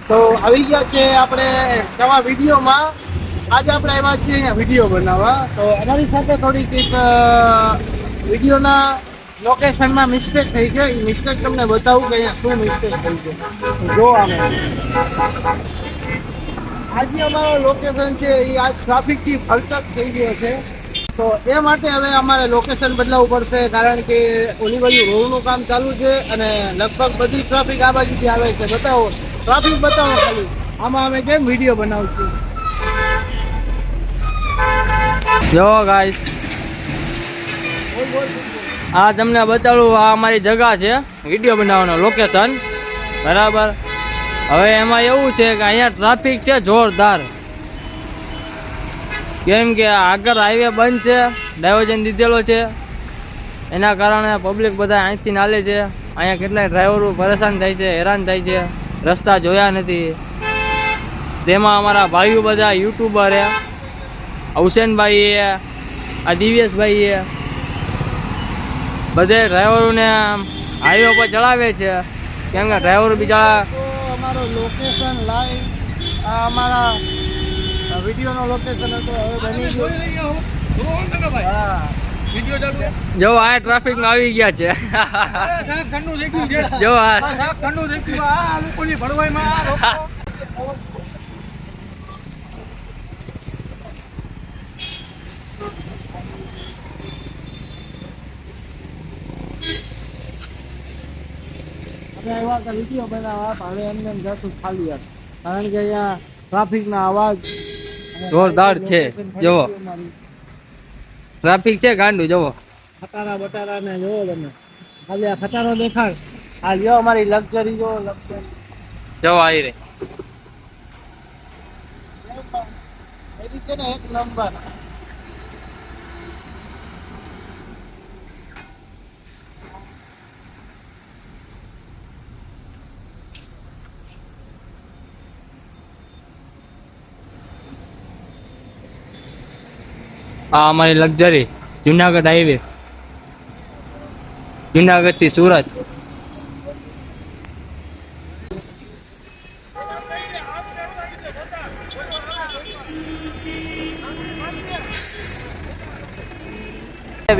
તો આવી ગયા છે આપણે નવા વિડીયોમાં. આજે આપણે આવ્યા છીએ અહીંયા વિડીયો બનાવવા. તો અમારી સાથે થોડીક એક વિડીયોના લોકેશનમાં મિસ્ટેક થઈ છે. એ મિસ્ટેક તમને બતાવું કે અહીંયા શું મિસ્ટેક થઈ છે. જો આને આજે અમારો લોકેશન છે એ આજ ટ્રાફિકથી ભરચક થઈ ગયો છે. તો એ માટે હવે અમારે લોકેશન બદલાવવું પડશે, કારણ કે ઓલી બાજુ રોડનું કામ ચાલુ છે અને લગભગ બધી ટ્રાફિક આ બાજુથી આવે છે. બતાવો ટ્રાફિક, બતાવો ખાલી. આમાં અમે કેમ વિડીયો બનાવશું. જો ગાઈસ, આ તમને બતાડું, આ અમારી જગા છે વિડીયો બનાવવાનો લોકેશન, બરાબર. હવે એમાં એવું છે કે અહીંયા ટ્રાફિક છે જોરદાર, કેમ કે આગળ હાઈવે બંધ છે, ડાયવર્ઝન દીધેલો છે. એના કારણે પબ્લિક બધા અહીંથી નાલે છે. અહીંયા કેટલાય ડ્રાઈવરો પરેશાન થાય છે, હેરાન થાય છે, રસ્તા જોયા નથી. તેમાં અમારા ભાઈઓ બધા યુટ્યુબર છે, હુસેનભાઈ છે, આ દિવ્યેશભાઈ છે, બધે ડ્રાઈવરોને હાઈવે પર ચડાવે છે, કેમ કે ડ્રાઈવરો બિચારા. અમારો લોકેશન લાઈવ, આ અમારા વિડીયોનો લોકેશન હતો, હવે બની ગયો. હા, જો આ ટ્રાફિકમાં આવી ગયા છે. જો આ લોકોની ભળવાઈમાં વિડીયો બનાવવા. હવે એમને જશું ખાલી યાર, કારણ કે અહીંયા ટ્રાફિકના અવાજ જોરદાર છે. જોવો ટ્રાફિક છે ગાંડું. જોવો ખટારા બટારા ને જોવો તમે, ખાલી આ ખટારો દેખાડ. આ જો અમારી લક્ઝરી, જો લક્ઝરી, જોવો આવી રહી છે ને એક નંબર. આ અમારી લક્ઝરી જુનાગઢ હાઈવે, જુનાગઢ થી સુરત.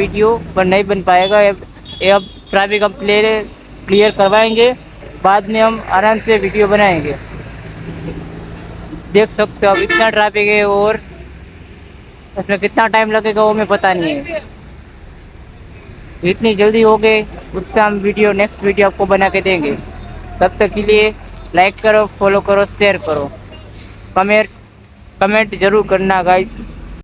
वीडियो पर नहीं बन पाएगा, ये अब ट्रैफिक हम क्लियर करवाएंगे, बाद में हम आराम से वीडियो बनाएंगे. देख सकते हो अब इतना ट्रैफिक है और उसमें कितना टाइम लगेगा वो हमें पता नहीं है. जितनी जल्दी हो गए उतना हम वीडियो नेक्स्ट वीडियो आपको बना के देंगे. तब तक के लिए लाइक करो, फॉलो करो, शेयर करो, कमेंट जरूर करना गाइस.